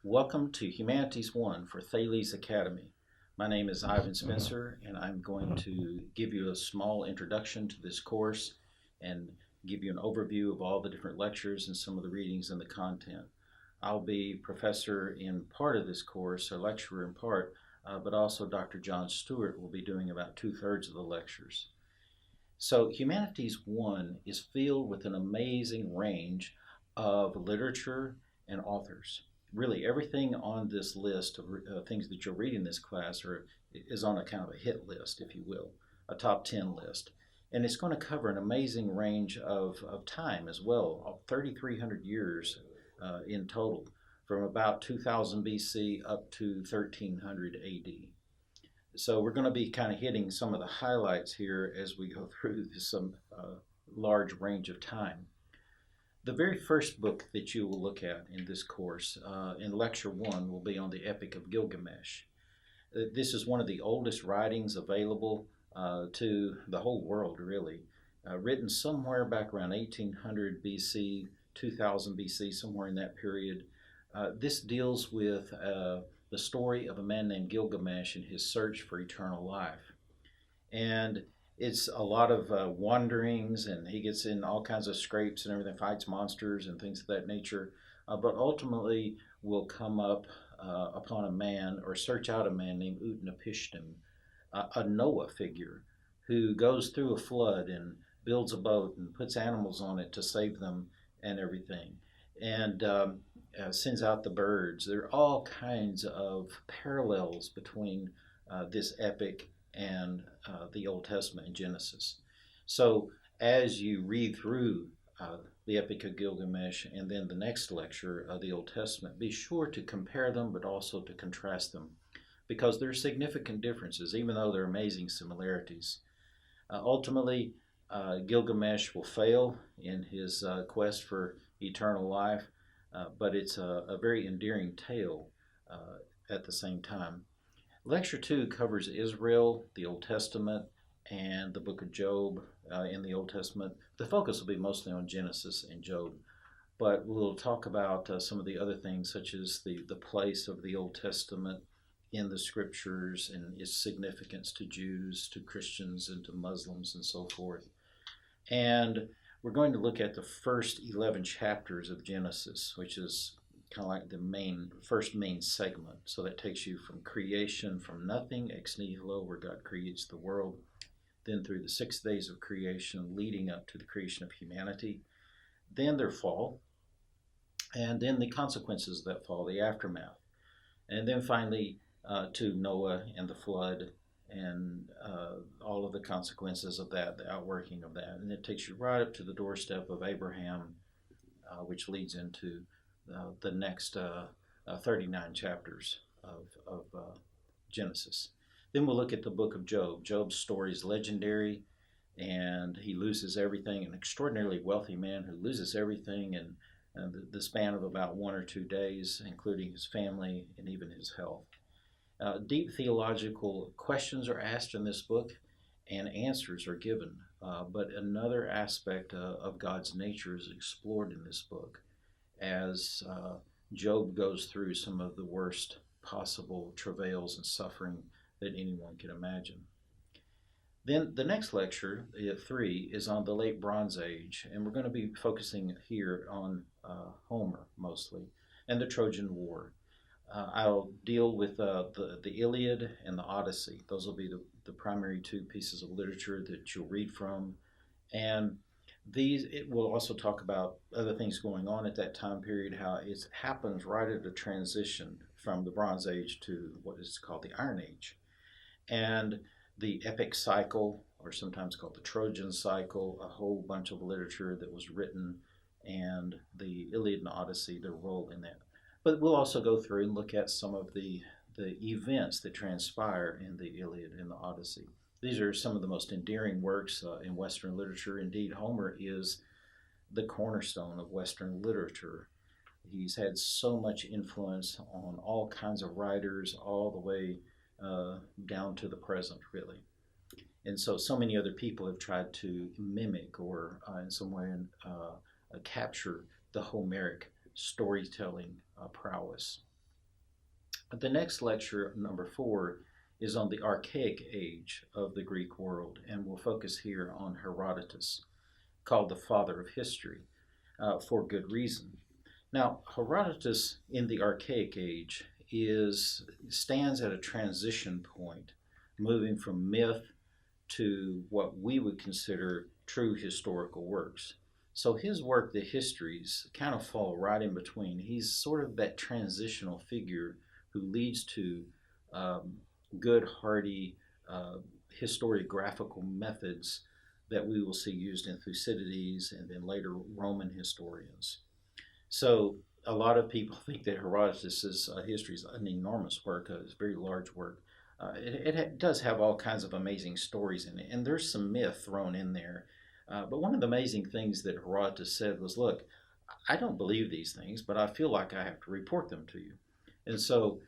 Welcome to Humanities I for Thales Academy. My name is Ivan Spencer, and I'm going to give you a small introduction to this course and give you an overview of all the different lectures and some of the readings and the content. I'll be professor in part of this course, or lecturer in part, but also Dr. John Stewart will be doing about 2/3 of the lectures. So Humanities I is filled with an amazing range of literature and authors. Really, everything on this list of things that you'll read in this class is on a kind of a hit list, if you will, a top 10 list. And it's going to cover an amazing range of time as well, 3,300 years in total, from about 2000 BC up to 1300 AD. So we're going to be kind of hitting some of the highlights here as we go through some large range of time. The very first book that you will look at in this course, in Lecture 1, will be on the Epic of Gilgamesh. This is one of the oldest writings available to the whole world, really. Written somewhere back around 1800 BC, 2000 BC, somewhere in that period. This deals with the story of a man named Gilgamesh and his search for eternal life. And it's a lot of wanderings, and he gets in all kinds of scrapes and everything, fights monsters and things of that nature, but ultimately will come up upon a man, or search out a man named Utnapishtim, a Noah figure, who goes through a flood and builds a boat and puts animals on it to save them and everything, and sends out the birds. There are all kinds of parallels between this epic and the Old Testament in Genesis. So as you read through the Epic of Gilgamesh and then the next lecture of the Old Testament, be sure to compare them but also to contrast them, because there are significant differences, even though there are amazing similarities. Ultimately, Gilgamesh will fail in his quest for eternal life, but it's a very endearing tale at the same time. Lecture 2 covers Israel, the Old Testament, and the book of Job in the Old Testament. The focus will be mostly on Genesis and Job, but we'll talk about some of the other things, such as the place of the Old Testament in the scriptures and its significance to Jews, to Christians, and to Muslims, and so forth. And we're going to look at the first 11 chapters of Genesis, which is kind of like the first main segment. So that takes you from creation, from nothing, ex nihilo, where God creates the world, then through the 6 days of creation, leading up to the creation of humanity, then their fall, and then the consequences of that fall, the aftermath, and then finally to Noah and the flood, and all of the consequences of that, the outworking of that. And it takes you right up to the doorstep of Abraham, which leads into the next 39 chapters of Genesis. Then we'll look at the book of Job. Job's story is legendary, and he loses everything, an extraordinarily wealthy man who loses everything in the span of about 1 or 2 days, including his family and even his health. Deep theological questions are asked in this book, and answers are given. But another aspect of God's nature is explored in this book, as Job goes through some of the worst possible travails and suffering that anyone can imagine. Then the next lecture, 3, is on the Late Bronze Age, and we're going to be focusing here on Homer mostly, and the Trojan War. I'll deal with the Iliad and the Odyssey. Those will be the primary 2 pieces of literature that you'll read from. And it will also talk about other things going on at that time period, how it happens right at a transition from the Bronze Age to what is called the Iron Age. And the epic cycle, or sometimes called the Trojan cycle, a whole bunch of literature that was written, and the Iliad and Odyssey, their role in that. But we'll also go through and look at some of the events that transpire in the Iliad and the Odyssey. These are some of the most endearing works in Western literature. Indeed, Homer is the cornerstone of Western literature. He's had so much influence on all kinds of writers, all the way down to the present, really. And so many other people have tried to mimic or in some way capture the Homeric storytelling prowess. The next lecture, number 4, is on the Archaic Age of the Greek world, and we'll focus here on Herodotus, called the father of history, for good reason. Now, Herodotus in the Archaic Age stands at a transition point, moving from myth to what we would consider true historical works. So his work, the histories, kind of fall right in between. He's sort of that transitional figure who leads to good, hearty historiographical methods that we will see used in Thucydides and then later Roman historians. So a lot of people think that Herodotus' history is an enormous work, it's a very large work. It does have all kinds of amazing stories in it, and there's some myth thrown in there. But one of the amazing things that Herodotus said was, look, I don't believe these things, but I feel like I have to report them to you. And so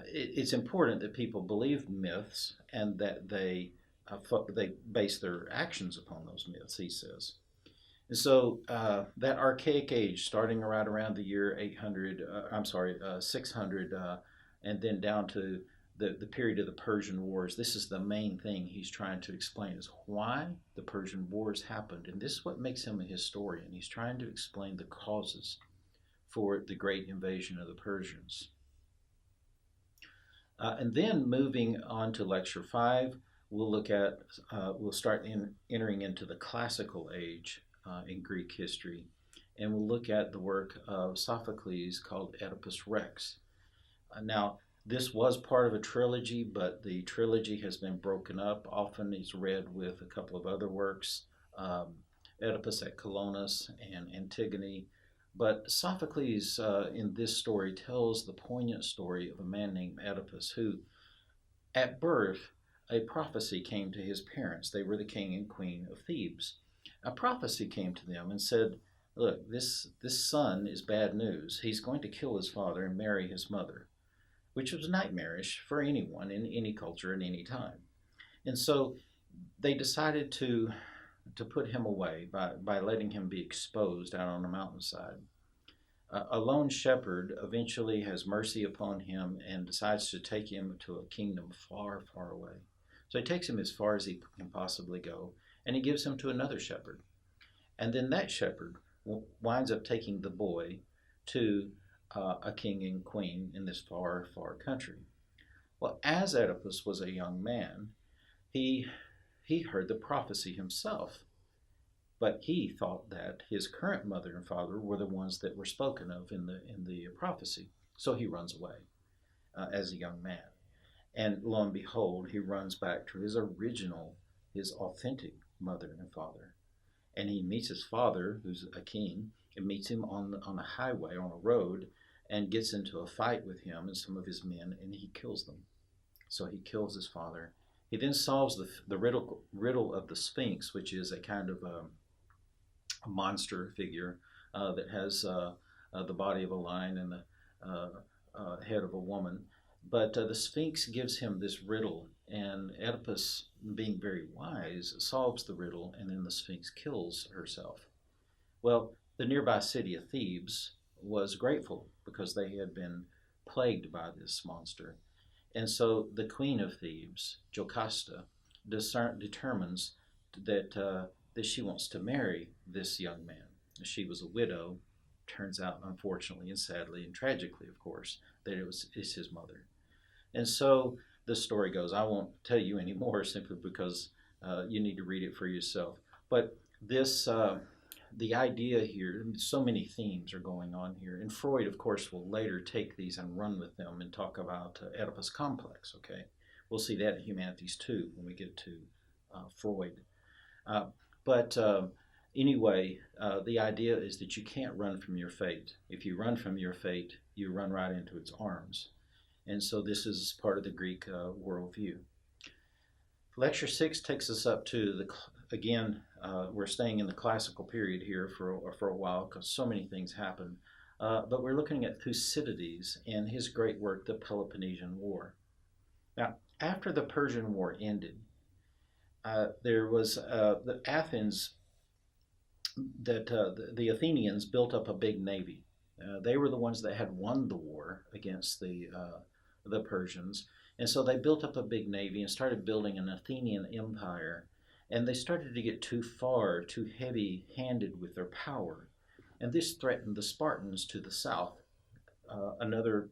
it's important that people believe myths and that they base their actions upon those myths, he says. And so that Archaic Age, starting right around the year 600, and then down to the period of the Persian Wars, this is the main thing he's trying to explain, is why the Persian Wars happened. And this is what makes him a historian. He's trying to explain the causes for the great invasion of the Persians. And then moving on to Lecture 5, we'll start entering into the classical age in Greek history, and we'll look at the work of Sophocles called Oedipus Rex. Now, this was part of a trilogy, but the trilogy has been broken up. Often it's read with a couple of other works, Oedipus at Colonus and Antigone. But Sophocles in this story tells the poignant story of a man named Oedipus who, at birth, a prophecy came to his parents. They were the king and queen of Thebes. A prophecy came to them and said, look, this son is bad news. He's going to kill his father and marry his mother, which was nightmarish for anyone in any culture at any time. And so they decided to put him away by letting him be exposed out on a mountainside. A lone shepherd eventually has mercy upon him and decides to take him to a kingdom far, far away. So he takes him as far as he can possibly go, and he gives him to another shepherd. And then that shepherd winds up taking the boy to a king and queen in this far, far country. Well, as Oedipus was a young man, he heard the prophecy himself, but he thought that his current mother and father were the ones that were spoken of in the prophecy. So he runs away as a young man. And lo and behold, he runs back to his authentic mother and father. And he meets his father, who's a king, and meets him on a highway, on a road, and gets into a fight with him and some of his men, and he kills them. So he kills his father. He then solves the riddle of the Sphinx, which is a kind of a monster figure that has the body of a lion and the head of a woman. But the Sphinx gives him this riddle, and Oedipus, being very wise, solves the riddle, and then the Sphinx kills herself. Well, the nearby city of Thebes was grateful because they had been plagued by this monster. And so the queen of Thebes, Jocasta, determines that she wants to marry this young man. She was a widow. Turns out, unfortunately and sadly and tragically, of course, that it's his mother. And so the story goes. I won't tell you anymore simply because you need to read it for yourself. But this, the idea here, so many themes are going on here. And Freud, of course, will later take these and run with them and talk about Oedipus complex, okay? We'll see that in Humanities II when we get to Freud. But anyway, the idea is that you can't run from your fate. If you run from your fate, you run right into its arms. And so this is part of the Greek worldview. Lecture 6 takes us up to we're staying in the classical period here for a while because so many things happen. But we're looking at Thucydides and his great work, the Peloponnesian War. Now, after the Persian War ended, there was the Athenians built up a big navy. They were the ones that had won the war against the the Persians. And so they built up a big navy and started building an Athenian empire. And they started to get too far, too heavy handed with their power. And this threatened the Spartans to the south, another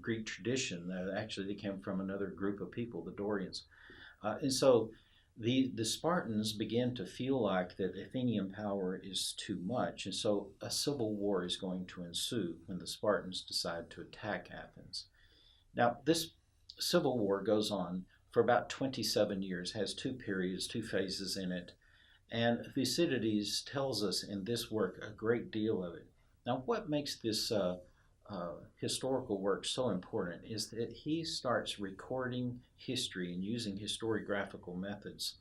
Greek tradition that actually they came from another group of people, the Dorians. And so the Spartans began to feel like that Athenian power is too much, and so a civil war is going to ensue when the Spartans decide to attack Athens. Now, this civil war goes on for about 27 years, has two periods, two phases in it, and Thucydides tells us in this work a great deal of it. Now, what makes this historical work so important is that he starts recording history and using historiographical methods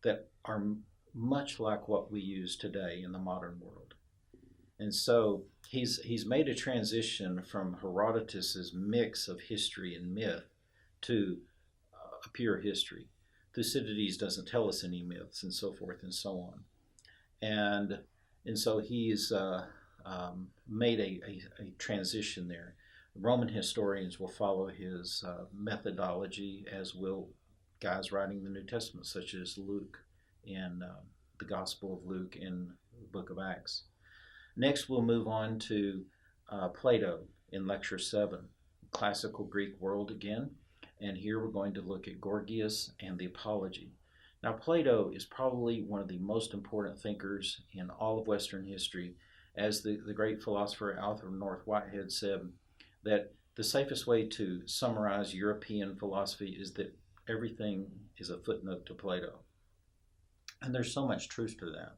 that are much like what we use today in the modern world. And so he's made a transition from Herodotus's mix of history and myth to a pure history. Thucydides doesn't tell us any myths and so forth and so on. And so he's made a transition there. Roman historians will follow his methodology, as will guys writing the New Testament, such as Luke in the Gospel of Luke in the book of Acts. Next, we'll move on to Plato in Lecture 7, Classical Greek World again. And here we're going to look at Gorgias and the Apology. Now, Plato is probably one of the most important thinkers in all of Western history. As the great philosopher Alfred North Whitehead said, that the safest way to summarize European philosophy is that everything is a footnote to Plato. And there's so much truth to that.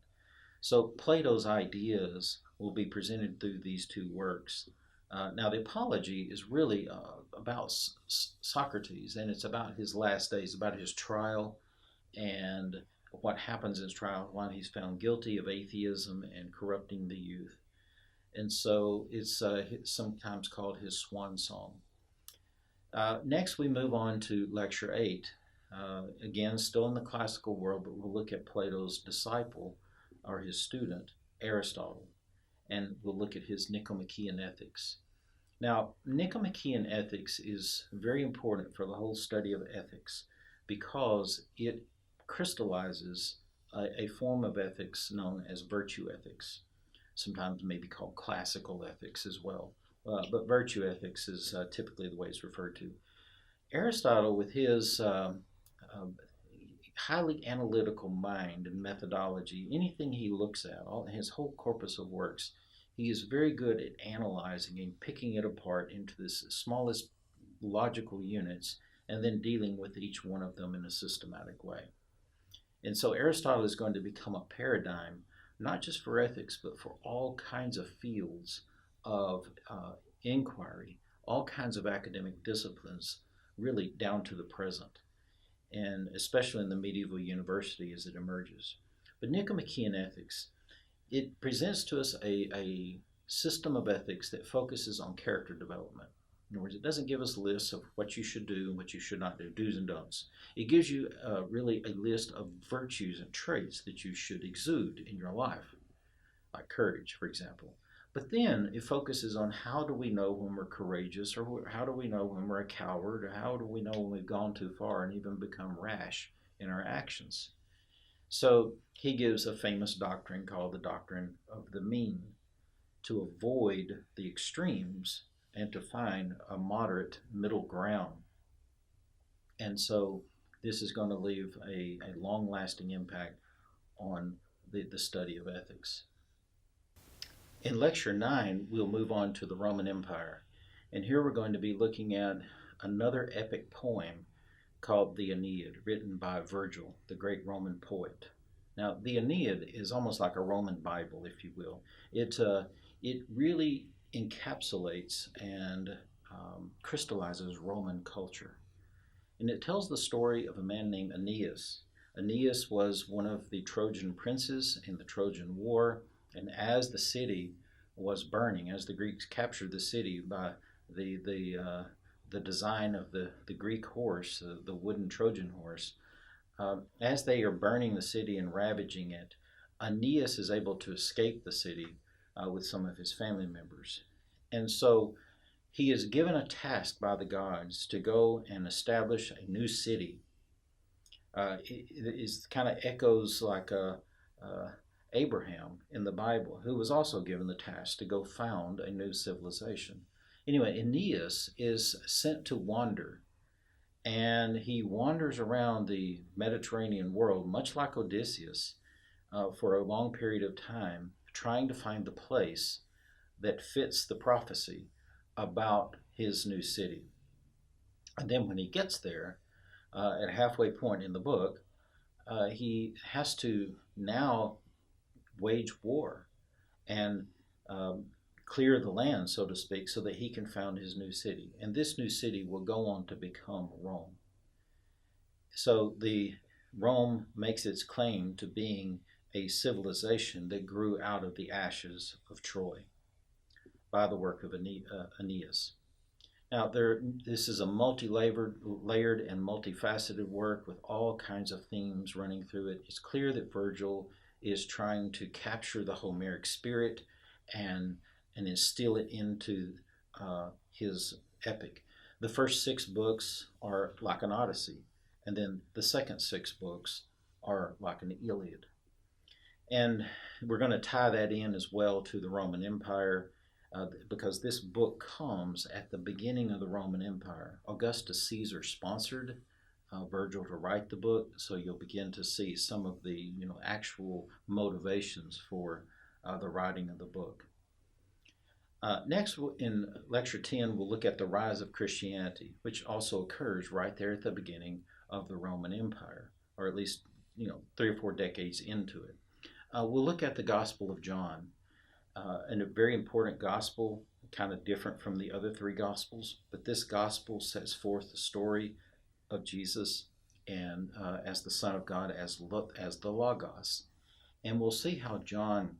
So Plato's ideas will be presented through these two works. Now, the Apology is really about Socrates, and it's about his last days, about his trial and what happens in his trial when he's found guilty of atheism and corrupting the youth. And so it's sometimes called his swan song. Next, we move on to Lecture 8. Again, still in the classical world, but we'll look at Plato's disciple, or his student, Aristotle, and we'll look at his Nicomachean Ethics. Now, Nicomachean Ethics is very important for the whole study of ethics because it crystallizes a form of ethics known as virtue ethics, sometimes maybe called classical ethics as well. But virtue ethics is typically the way it's referred to. Aristotle, with his highly analytical mind and methodology, anything he looks at, his whole corpus of works, he is very good at analyzing and picking it apart into the smallest logical units and then dealing with each one of them in a systematic way. And so Aristotle is going to become a paradigm, not just for ethics, but for all kinds of fields of inquiry, all kinds of academic disciplines, really down to the present, and especially in the medieval university as it emerges. But Nicomachean Ethics, it presents to us a system of ethics that focuses on character development. In other words, it doesn't give us lists of what you should do and what you should not do, do's and don'ts. It gives you really a list of virtues and traits that you should exude in your life, like courage, for example. But then it focuses on how do we know when we're courageous, or how do we know when we're a coward, or how do we know when we've gone too far and even become rash in our actions. So he gives a famous doctrine called the doctrine of the mean, to avoid the extremes and to find a moderate middle ground. And so this is going to leave a long-lasting impact on the study of ethics. In Lecture 9, we'll move on to the Roman Empire. And here we're going to be looking at another epic poem called the Aeneid, written by Virgil, the great Roman poet. Now, the Aeneid is almost like a Roman Bible, if you will. It really encapsulates and crystallizes Roman culture. And it tells the story of a man named Aeneas. Aeneas was one of the Trojan princes in the Trojan War, and as the city was burning, as the Greeks captured the city by the design of the Greek horse, the wooden Trojan horse, as they are burning the city and ravaging it, Aeneas is able to escape the city with some of his family members. And so he is given a task by the gods to go and establish a new city. It kind of echoes like Abraham in the Bible, who was also given the task to go found a new civilization. Anyway, Aeneas is sent to wander, and he wanders around the Mediterranean world, much like Odysseus, for a long period of time, trying to find the place that fits the prophecy about his new city. And then when he gets there, at a halfway point in the book, he has to now wage war and clear the land, so to speak, so that he can found his new city. And this new city will go on to become Rome. So the Rome makes its claim to being a civilization that grew out of the ashes of Troy by the work of Aeneas. Now, this is a multi-layered and multifaceted work with all kinds of themes running through it. It's clear that Virgil is trying to capture the Homeric spirit and instill it into his epic. The first 6 books are like an Odyssey, and then the second 6 books are like an Iliad. And we're going to tie that in as well to the Roman Empire, because this book comes at the beginning of the Roman Empire. Augustus Caesar sponsored Virgil to write the book, so you'll begin to see some of the actual motivations for the writing of the book. Next, in Lecture 10, we'll look at the rise of Christianity, which also occurs right there at the beginning of the Roman Empire, or at least 3 or 4 decades into it. We'll look at the Gospel of John, and a very important gospel, kind of different from the other 3 gospels, but this gospel sets forth the story of Jesus and as the Son of God, as the Logos. And we'll see how John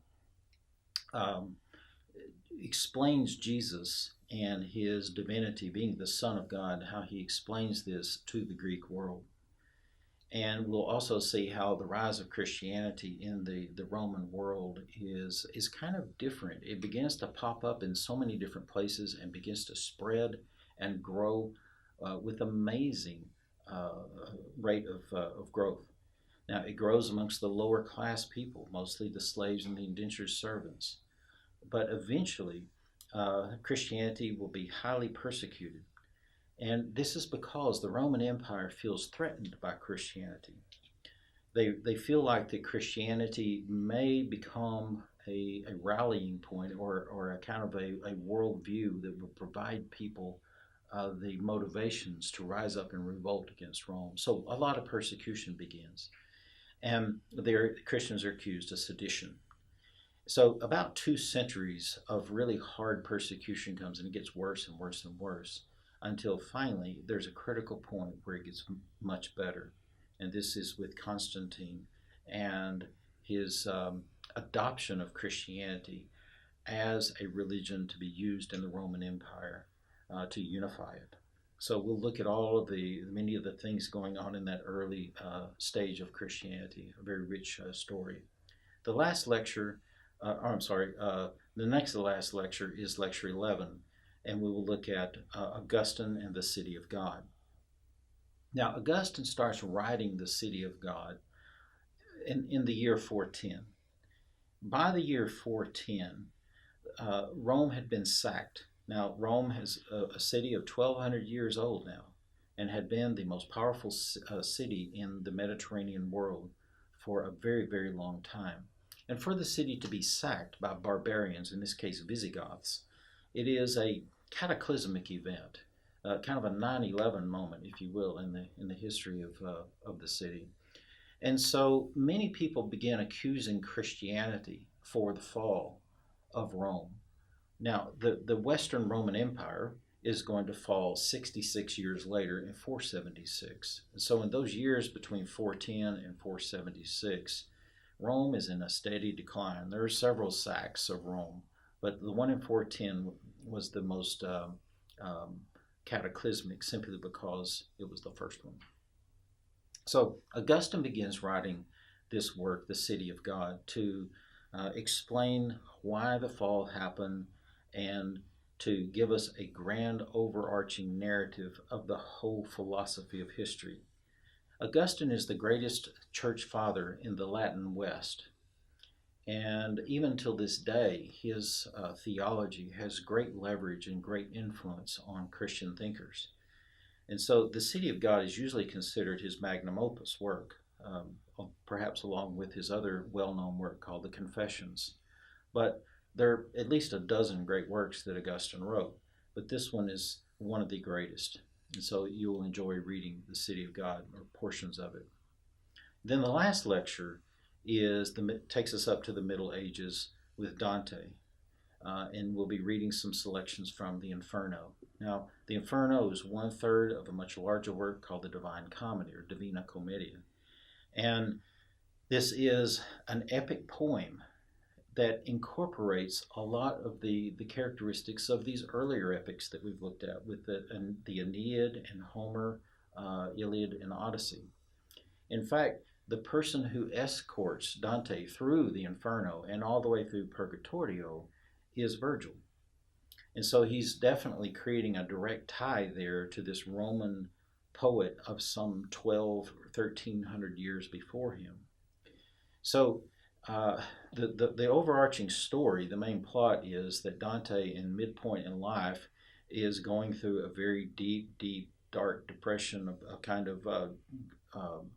explains Jesus and his divinity, being the Son of God, how he explains this to the Greek world. And we'll also see how the rise of Christianity in the Roman world is kind of different. It begins to pop up in so many different places and begins to spread and grow with amazing rate of growth. Now, it grows amongst the lower class people, mostly the slaves and the indentured servants. But eventually, Christianity will be highly persecuted. And this is because the Roman Empire feels threatened by Christianity. They feel like that Christianity may become a rallying point or a kind of a worldview that will provide people the motivations to rise up and revolt against Rome. So a lot of persecution begins. And Christians are accused of sedition. So about 2 centuries of really hard persecution comes, and it gets worse and worse and worse, until finally there's a critical point where it gets much better. And this is with Constantine and his adoption of Christianity as a religion to be used in the Roman Empire to unify it. So we'll look at all of many of the things going on in that early stage of Christianity, a very rich story. The last lecture, the next to the last lecture is lecture 11, and we will look at Augustine and the City of God. Now, Augustine starts writing the City of God in the year 410. By the year 410, Rome had been sacked. Now, Rome is a city of 1,200 years old now, and had been the most powerful city in the Mediterranean world for a very, very long time. And for the city to be sacked by barbarians, in this case Visigoths, it is a cataclysmic event, kind of a 9/11 moment, if you will, in the history of the city. And so many people began accusing Christianity for the fall of Rome. Now, the Western Roman Empire is going to fall 66 years later in 476. And so in those years between 410 and 476, Rome is in a steady decline. There are several sacks of Rome, but the one in 410 was the most cataclysmic, simply because it was the first one. So Augustine begins writing this work, The City of God, to explain why the fall happened and to give us a grand overarching narrative of the whole philosophy of history. Augustine is the greatest church father in the Latin West. And even till this day, his theology has great leverage and great influence on Christian thinkers. And so the City of God is usually considered his magnum opus work, perhaps along with his other well-known work called the Confessions. But there are at least a dozen great works that Augustine wrote, but this one is one of the greatest. And so you'll enjoy reading the City of God or portions of it. Then the last lecture takes us up to the Middle Ages with Dante, and we'll be reading some selections from the Inferno. Now, the Inferno is 1/3 of a much larger work called the Divine Comedy or Divina Commedia, and this is an epic poem that incorporates a lot of the characteristics of these earlier epics that we've looked at with the Aeneid and Homer, Iliad and Odyssey. In fact, the person who escorts Dante through the Inferno and all the way through Purgatorio is Virgil. And so he's definitely creating a direct tie there to this Roman poet of some 12 or 1300 years before him. So the overarching story, the main plot is that Dante, in midpoint in life, is going through a very deep, dark depression, a kind of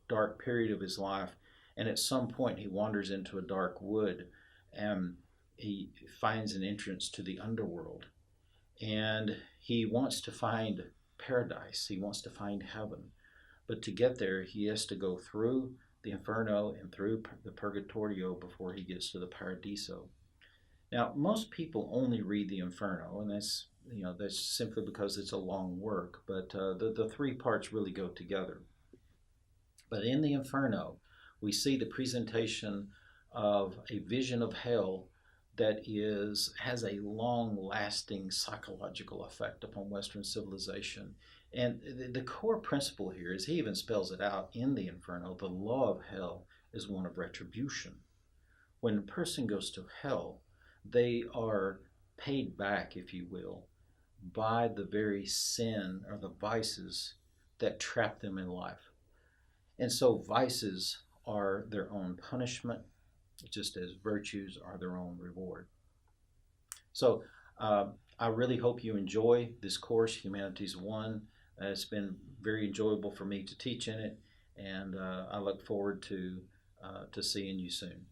dark period of his life, and at some point he wanders into a dark wood and he finds an entrance to the underworld, and he wants to find paradise, he wants to find heaven, but to get there he has to go through the Inferno and through the Purgatorio before he gets to the Paradiso. Now, most people only read the Inferno, and that's simply because it's a long work, but the three parts really go together. But in the Inferno, we see the presentation of a vision of hell that has a long-lasting psychological effect upon Western civilization. And the core principle here is, he even spells it out in the Inferno, the law of hell is one of retribution. When a person goes to hell, they are paid back, if you will, by the very sin or the vices that trap them in life. And so vices are their own punishment, just as virtues are their own reward. So I really hope you enjoy this course, Humanities I. It's been very enjoyable for me to teach in it, and I look forward to seeing you soon.